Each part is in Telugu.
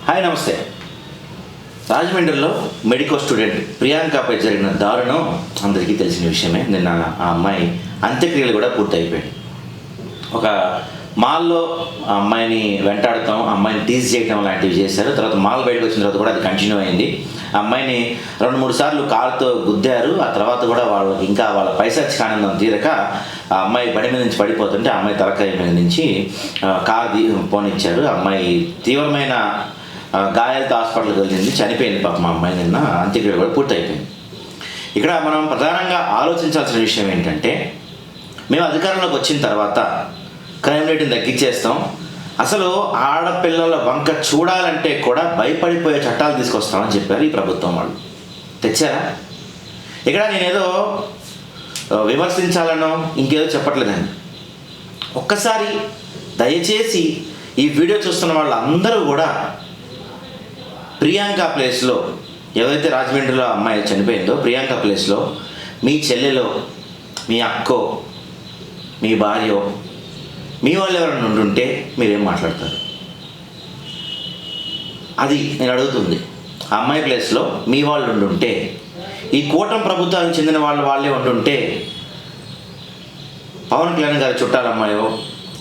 హాయ్ నమస్తే. రాజమండ్రిలో మెడికల్ స్టూడెంట్ ప్రియాంకపై జరిగిన దారుణం అందరికీ తెలిసిన విషయమే. నిన్న ఆ అమ్మాయి అంత్యక్రియలు కూడా పూర్తయిపోయాయి. ఒక మాల్లో ఆ అమ్మాయిని వెంటాడటం, ఆ అమ్మాయిని టీజ్ చేయడం లాంటివి చేశారు. తర్వాత మాల్ బయటకు వచ్చిన తర్వాత కూడా అది కంటిన్యూ అయింది. ఆ అమ్మాయిని 2-3 సార్లు కారుతో గుద్దారు. ఆ తర్వాత కూడా వాళ్ళ పైశాచిక ఆనందం తీరక ఆ అమ్మాయి బండి మీద నుంచి పడిపోతుంటే ఆ అమ్మాయి తలకాయ మీద నుంచి కారు పోనిచ్చారు. ఆ అమ్మాయి తీవ్రమైన గాయాలతో హాస్పిటల్కి వెళ్ళింది, చనిపోయింది. పాపం మా అమ్మాయి నిన్న అంత్యక్రియలు కూడా పూర్తయిపోయింది. ఇక్కడ మనం ప్రధానంగా ఆలోచించాల్సిన విషయం ఏంటంటే, మేము అధికారంలోకి వచ్చిన తర్వాత క్రైమ్ రేటుని తగ్గించేస్తాం, అసలు ఆడపిల్లల వంక చూడాలంటే కూడా భయపడిపోయే చట్టాలు తీసుకొస్తామని చెప్పారు ఈ ప్రభుత్వం వాళ్ళు. తెచ్చారా? ఇక్కడ నేనేదో విమర్శించాలనో ఇంకేదో చెప్పట్లేదండి. ఒక్కసారి దయచేసి ఈ వీడియో చూస్తున్న వాళ్ళందరూ కూడా ప్రియాంక ప్లేస్లో, ఏదైతే రాజమండ్రిలో అమ్మాయి చనిపోయిందో ప్రియాంక ప్లేస్లో మీ చెల్లెలో, మీ అక్కో, మీ భార్యో, మీ వాళ్ళు ఎవరైనా ఉండుంటే మీరేం మాట్లాడతారు? అది నేను అడుగుతుంది. ఆ అమ్మాయి ప్లేస్లో మీ వాళ్ళు ఉండుంటే, ఈ కూటమి ప్రభుత్వానికి చెందిన వాళ్ళే ఉండుంటే, పవన్ కళ్యాణ్ గారి చుట్టాల అమ్మాయో,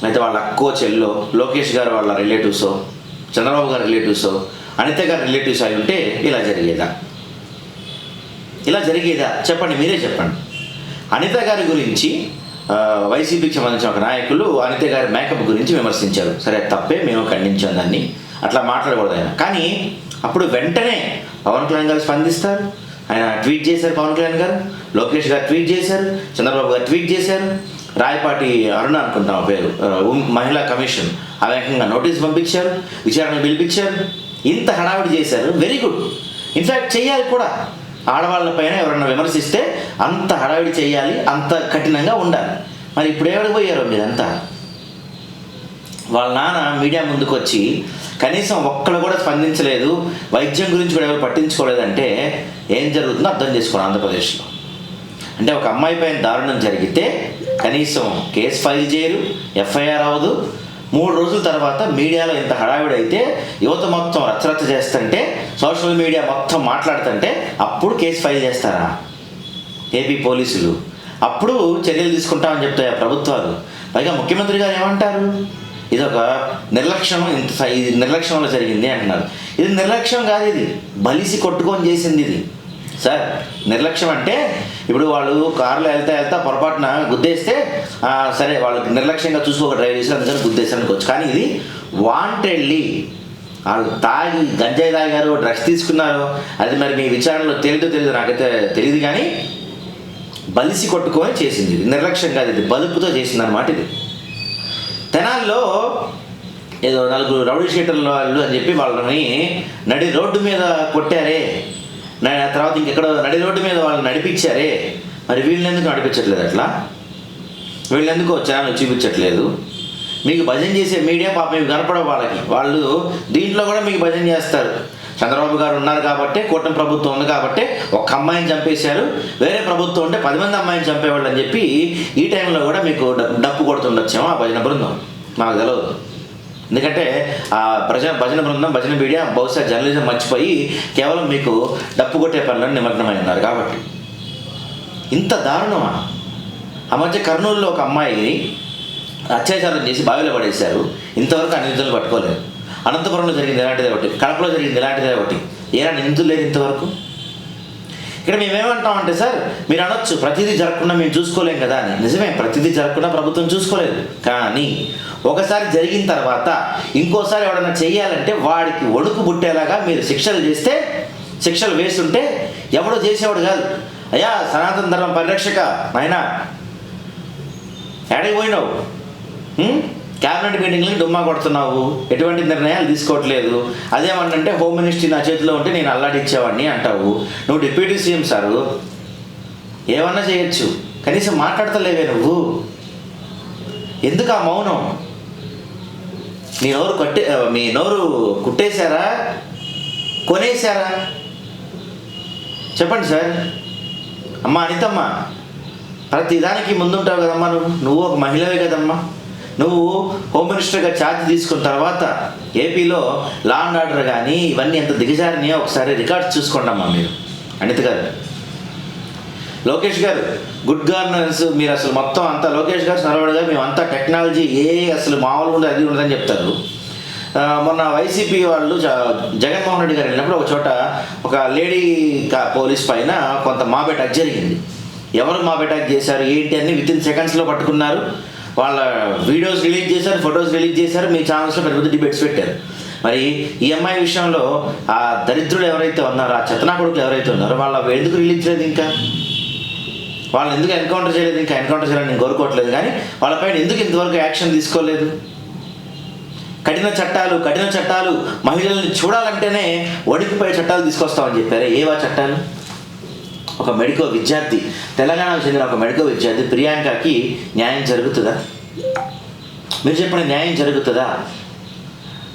లేకపోతే వాళ్ళ అక్కో చెల్లో, లోకేష్ గారు వాళ్ళ రిలేటివ్సో, చంద్రబాబు గారి రిలేటివ్సో, అనిత గారి రిలేటివ్స్ అయి ఉంటే ఇలా జరిగేదా? చెప్పండి, మీరే చెప్పండి. అనిత గారి గురించి వైసీపీకి సంబంధించిన ఒక నాయకులు అనిత గారి మేకప్ గురించి విమర్శించారు. సరే, తప్పే, మేము ఖండించాం దాన్ని, అట్లా మాట్లాడకూడదు ఆయన. కానీ అప్పుడు వెంటనే పవన్ కళ్యాణ్ గారు స్పందిస్తారు. ఆయన ట్వీట్ చేశారు, పవన్ కళ్యాణ్ గారు, లోకేష్ గారు ట్వీట్ చేశారు, చంద్రబాబు గారు ట్వీట్ చేశారు, రాయపాటి అరుణ అనుకుంటాం పేరు, మహిళా కమిషన్ ఆ వేగంగా నోటీస్ పంపించారు, విచారణ పిలిపించారు, ఇంత హడావిడి చేశారు. Very good. ఇన్ఫ్యాక్ట్ చేయాలి కూడా. ఆడవాళ్ళపైన ఎవరన్నా విమర్శిస్తే అంత హడావిడి చేయాలి, అంత కఠినంగా ఉండాలి. మరి ఇప్పుడు ఎవరికి పోయారో మీరంతా? వాళ్ళ నాన్న మీడియా ముందుకు వచ్చి కనీసం ఒక్కళ్ళు కూడా స్పందించలేదు, వైద్యం గురించి కూడా ఎవరు పట్టించుకోలేదంటే ఏం జరుగుతుందో అర్థం చేసుకోండి. ఆంధ్రప్రదేశ్లో అంటే ఒక అమ్మాయి పైన దారుణం జరిగితే కనీసం కేసు ఫైల్ చేయరు, ఎఫ్ఐఆర్ అవ్వదు. 3 రోజుల తర్వాత మీడియాలో ఇంత హడావిడి అయితే, యువత మొత్తం రచ్చరచ్చ చేస్తుంటే, సోషల్ మీడియా మొత్తం మాట్లాడుతుంటే అప్పుడు కేసు ఫైల్ చేస్తారా ఏపీ పోలీసులు? అప్పుడు చర్యలు తీసుకుంటామని చెప్తాయి ఆ ప్రభుత్వాలు. పైగా ముఖ్యమంత్రి గారు ఏమంటారు? ఇదొక నిర్లక్ష్యం, ఇది నిర్లక్ష్యంలో జరిగింది అంటున్నారు. ఇది నిర్లక్ష్యం కాదు, ఇది బలిసి కొట్టుకొని చేసింది ఇది. సార్, నిర్లక్ష్యం అంటే ఇప్పుడు వాళ్ళు కారులో వెళ్తా పొరపాటున గుద్దేస్తే సరే, వాళ్ళకి నిర్లక్ష్యంగా చూసుకోక డ్రైవ్ చేసి అందుకని గుద్దేశారు అనుకోవచ్చు. కానీ ఇది వాంటెడ్లీ వాళ్ళు తాగి గంజాయి తాగారు, డ్రగ్స్ తీసుకున్నారు, అది మరి మీ విచారణలో తెలియదు నాకైతే తెలియదు. కానీ బలిసి కొట్టుకొని చేసింది ఇది, నిర్లక్ష్యం కాదు, ఇది బలుపుతో చేసింది అన్నమాట. ఇది తెనాల్లో ఏదో 4 రౌడీ షీటర్ల వాళ్ళు అని చెప్పి వాళ్ళని నడి రోడ్డు మీద కొట్టారే, తర్వాత ఇంకెక్కడ నడి రోడ్డు మీద వాళ్ళని నడిపించారే, మరి వీళ్ళని ఎందుకు నడిపించట్లేదు? అట్లా వీళ్ళెందుకు ఛానల్ చూపించట్లేదు? మీకు భజన చేసే మీడియా పాప మీకు కనపడవు వాళ్ళకి. వాళ్ళు దీంట్లో కూడా మీకు భజన చేస్తారు. చంద్రబాబు గారు ఉన్నారు కాబట్టి, కూటమి ప్రభుత్వం ఉంది కాబట్టి ఒక్క అమ్మాయిని చంపేశారు, వేరే ప్రభుత్వం ఉంటే 10 మంది అమ్మాయిని చంపేవాళ్ళు అని చెప్పి ఈ టైంలో కూడా మీకు డప్పు కొడుతుండొచ్చేమో ఆ భజన బృందం. నాకు తెలియదు. ఎందుకంటే ఆ భజన బృందం, భజన మీడియా బహుశా జర్నలిజం మర్చిపోయి కేవలం మీకు డప్పు కొట్టే పనులను నిమగ్నమై ఉన్నారు. కాబట్టి ఇంత దారుణమా? ఆ మధ్య కర్నూలులో ఒక అమ్మాయిని అత్యాచారం చేసి బావిలో పడేశారు. ఇంతవరకు ఆ నిందితులు పట్టుకోలేదు. అనంతపురంలో జరిగింది ఇలాంటిదే ఒకటి, కడపలో జరిగింది ఇలాంటిదే ఒకటి. ఏనా నిందితులు లేదు ఇంతవరకు? ఇక్కడ మేమేమంటామంటే, సార్ మీరు అనొచ్చు ప్రతిదీ జరగకుండా మేము చూసుకోలేం కదా అని. నిజమే, ప్రతిదీ జరగకుండా ప్రభుత్వం చూసుకోలేదు. కానీ ఒకసారి జరిగిన తర్వాత ఇంకోసారి ఎవడన్నా చెయ్యాలంటే వాడికి వణుకు పుట్టేలాగా మీరు శిక్షలు చేస్తే, శిక్షలు వేస్తుంటే ఎవడో చేసేవాడు కాదు. అయ్యా సనాతన ధర్మం పరిరక్షక నాయనా, ఎక్కడికి పోయినావు? క్యాబినెట్ మీటింగ్లకి డుమ్మా కొడుతున్నావు, ఎటువంటి నిర్ణయాలు తీసుకోవట్లేదు. అదేమంటే హోమ్ మినిస్ట్రీ నా చేతిలో ఉంటే నేను అల్లాడిచ్చేవాడిని అంటావు. నువ్వు డిప్యూటీ సీఎం సారు, ఏమన్నా చేయొచ్చు, కనీసం మాట్లాడతలేవే నువ్వు. ఎందుకు ఆ మౌనం? మీ నోరు కుట్టేశారా, కొనేశారా? చెప్పండి సార్. అమ్మా అనితమ్మ, ప్రతిదానికి ముందుంటావు కదమ్మా, నువ్వు ఒక మహిళవే కదమ్మా. నువ్వు హోమ్ మినిస్టర్గా ఛార్జ్ తీసుకున్న తర్వాత ఏపీలో లా అండ్ ఆర్డర్ కానీ ఇవన్నీ ఎంత దిగజారినాయో ఒకసారి రికార్డ్స్ చూసుకోండమ్మా మీరు. అనిత గారు, లోకేష్ గారు గుడ్ గవర్నెన్స్, మీరు అసలు మొత్తం అంతా లోకేష్ గారు నరవడి గారు మేమంతా టెక్నాలజీ అసలు మామూలుగా ఉండదు, అది ఉండదని చెప్తారు. మొన్న వైసీపీ వాళ్ళు జగన్మోహన్ రెడ్డి గారు వెళ్ళినప్పుడు ఒక చోట ఒక లేడీ పోలీస్ పైన కొంత మాబ్ అటాక్ జరిగింది. ఎవరు మాబ్ అటాక్ చేశారు ఏంటి అని విత్ ఇన్ సెకండ్స్లో పట్టుకున్నారు. వాళ్ళ వీడియోస్ రిలీజ్ చేశారు, ఫొటోస్ రిలీజ్ చేశారు, మీ ఛానల్స్లో పెద్ద పెద్ద డిబేట్స్ పెట్టారు. మరి ఈ అమ్మాయి విషయంలో ఆ దరిద్రులు ఎవరైతే ఉన్నారో, ఆ చెత్తనా కొడుకులు ఎవరైతే ఉన్నారో వాళ్ళ ఎందుకు రిలీజ్ చేయలేదు, ఇంకా వాళ్ళని ఎందుకు ఎన్కౌంటర్ చేయలేదు, ఇంకా ఎన్కౌంటర్ చేయాలని నేను కోరుకోవట్లేదు, కానీ వాళ్ళపైన ఎందుకు ఇంతవరకు యాక్షన్ తీసుకోలేదు? కఠిన చట్టాలు మహిళల్ని చూడాలంటేనే వణికిపోయే చట్టాలు తీసుకొస్తామని చెప్పారు. ఏవా చట్టాలు? ఒక మెడికల్ విద్యార్థి, తెలంగాణకు చెందిన ఒక మెడికల్ విద్యార్థి ప్రియాంకకి న్యాయం జరుగుతుందా? మీరు చెప్పండి, న్యాయం జరుగుతుందా?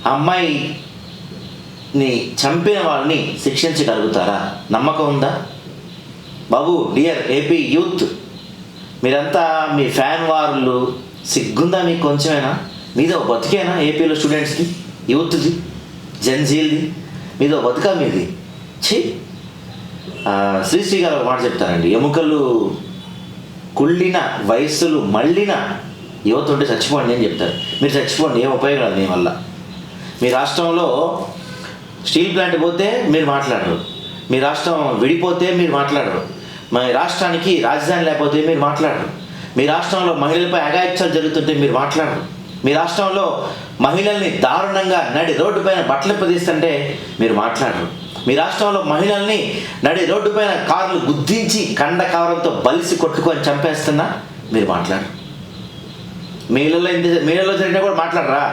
ఆ అమ్మాయిని చంపిన వాళ్ళని శిక్షించగలుగుతారా? నమ్మకం ఉందా? బాబు, డియర్ ఏపీ యూత్, మీరంతా మీ ఫ్యాన్ వార్లు సిగ్గుందా మీకు కొంచెమైనా? మీదో బతికేనా ఏపీలో స్టూడెంట్స్కి, యూత్ది, జెన్జీల్ది? మీదో బతుకా మీది? ఛీ! శ్రీశ్రీ గారు ఒక మాట చెప్తారండి, ఎముకలు కుళ్ళిన వయస్సులు మళ్ళిన యువత ఉంటే చచ్చిపోండి అని చెప్తారు. మీరు చచ్చిపోండి, ఏం ఉపయోగం లేదు మీ వల్ల. మీ రాష్ట్రంలో స్టీల్ ప్లాంట్ పోతే మీరు మాట్లాడరు, మీ రాష్ట్రం విడిపోతే మీరు మాట్లాడరు, మీ రాష్ట్రానికి రాజధాని లేకపోతే మీరు మాట్లాడరు, మీ రాష్ట్రంలో మహిళలపై అఘాయిత్యాలు జరుగుతుంటే మీరు మాట్లాడరు, మీ రాష్ట్రంలో మహిళల్ని దారుణంగా నడి రోడ్డు పైన బట్టలు ప్రదిస్తుంటే మీరు మాట్లాడరు, మీ రాష్ట్రంలో మహిళల్ని నడి రోడ్డు పైన కార్లు గుద్దించి కండ కావడంతో బలిసి కొట్టుకొని చంపేస్తున్నా మీరు మాట్లాడరు. మీళ్ళలో జరిగినా కూడా మాట్లాడరా?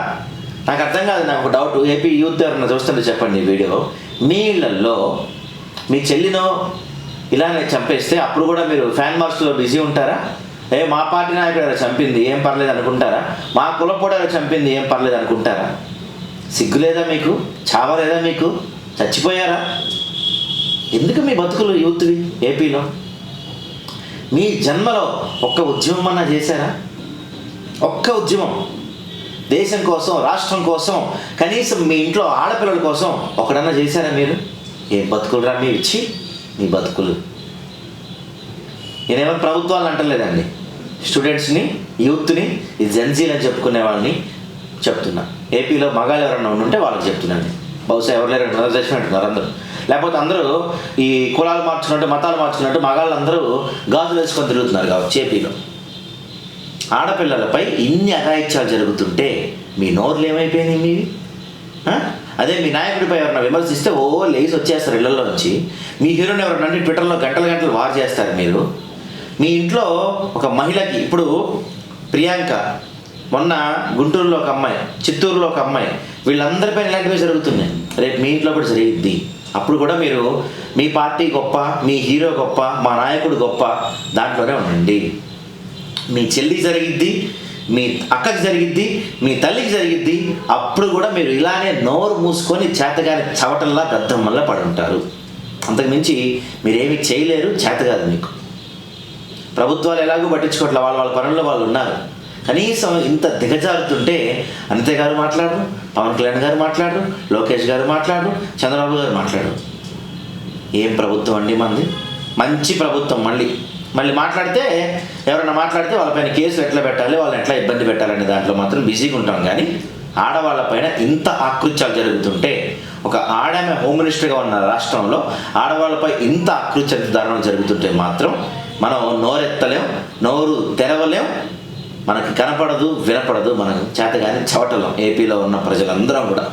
నాకు అర్థం కాదు. నాకు ఒక డౌట్, ఏపీ యూత్ ఎవరన్నా చూస్తుంటే చెప్పండి ఈ వీడియో. మీ ఇళ్లలో మీ చెల్లినో ఇలానే చంపేస్తే అప్పుడు కూడా మీరు ఫ్యాన్ మార్చ్లో బిజీ ఉంటారా? మా పార్టీ నాయకుడు ఎవరో చంపింది ఏం పర్లేదు అనుకుంటారా? మా కులపోడు ఎవరో చంపింది ఏం పర్లేదు అనుకుంటారా? సిగ్గు లేదా మీకు? చావలేదా మీకు? చచ్చిపోయారా? ఎందుకు మీ బతుకులు యూత్వి ఏపీలో? మీ జన్మలో ఒక్క ఉద్యమం అన్నా చేశారా? ఒక్క ఉద్యమం దేశం కోసం, రాష్ట్రం కోసం, కనీసం మీ ఇంట్లో ఆడపిల్లల కోసం ఒకడన్నా చేశారా మీరు? ఏం బతుకులు రా మీ ఇచ్చి మీ బతుకులు. నేనేమో ప్రభుత్వాలను అంటలేదండి, స్టూడెంట్స్ని, యూత్ని, ఈ జెన్జీలు అని చెప్పుకునే వాళ్ళని చెప్తున్నా. ఏపీలో మగాళ్ళు ఎవరన్నా ఉంటే వాళ్ళకి చెప్తున్నాను. బహుశా ఎవరు లేరు, రిజర్వేషన్ అంటున్నారు అందరూ. లేకపోతే అందరూ ఈ కులాలు మార్చుకున్నట్టు, మతాలు మార్చుకున్నట్టు మగాళ్ళందరూ గాజులు వేసుకొని తిరుగుతున్నారు కావచ్చు ఏపీలో. ఆడపిల్లలపై ఇన్ని అఘాయిత్యాలు జరుగుతుంటే మీ నోర్లు ఏమైపోయింది మీవి? అదే మీ నాయకుడిపై ఎవరన్నా విమర్శిస్తే లేచి వచ్చేస్తారు ఇళ్లలో నుంచి. మీ హీరోని ఎవరన్నా ట్విట్టర్లో గంటలు వార్ చేస్తారు మీరు. మీ ఇంట్లో ఒక మహిళకి, ఇప్పుడు ప్రియాంక, మొన్న గుంటూరులో ఒక అమ్మాయి, చిత్తూరులో ఒక అమ్మాయి, వీళ్ళందరిపైన ఇలాంటివే జరుగుతున్నాయి. రేపు మీ ఇంట్లో కూడా జరిగిద్ది. అప్పుడు కూడా మీరు మీ పార్టీ గొప్ప, మీ హీరో గొప్ప, మా నాయకుడు గొప్ప దాంట్లోనే ఉండండి. మీ చెల్లి జరిగిద్ది, మీ అక్కకి జరిగిద్ది, మీ తల్లికి జరిగిద్ది. అప్పుడు కూడా మీరు ఇలానే నోరు మూసుకొని చేతగాని చవటల్లా గద్దమ్మల్లా పడి ఉంటారు. అంతకుమించి మీరేమి చేయలేరు, చేత కాదు మీకు. ప్రభుత్వాలు ఎలాగో పట్టించుకోవట్లే, వాళ్ళ పనుల్లో వాళ్ళు ఉన్నారు. కనీసం ఇంత దిగజారుతుంటే అనిత గారు మాట్లాడరు, పవన్ కళ్యాణ్ గారు మాట్లాడరు, లోకేష్ గారు మాట్లాడరు, చంద్రబాబు గారు మాట్లాడరు. ఏం ప్రభుత్వం అండి మనది? మంచి ప్రభుత్వం. మళ్ళీ మాట్లాడితే, ఎవరైనా మాట్లాడితే వాళ్ళపైన కేసులు ఎట్లా పెట్టాలి, వాళ్ళని ఎట్లా ఇబ్బంది పెట్టాలనే దాంట్లో మాత్రం బిజీగా ఉంటాం. కానీ ఆడవాళ్ళపైన ఇంత ఆకృత్యాలు జరుగుతుంటే, ఒక ఆడమే హోమ్ మినిస్టర్గా ఉన్న రాష్ట్రంలో ఆడవాళ్ళపై ఇంత ఆకృత్యాలు దారుణం జరుగుతుంటే మాత్రం మనం నోరెత్తలేం, నోరు తెరవలేం, మనకి కనపడదు, వినపడదు, మనం చేతగాని చవటలం ఏపీలో ఉన్న ప్రజలందరం కూడా.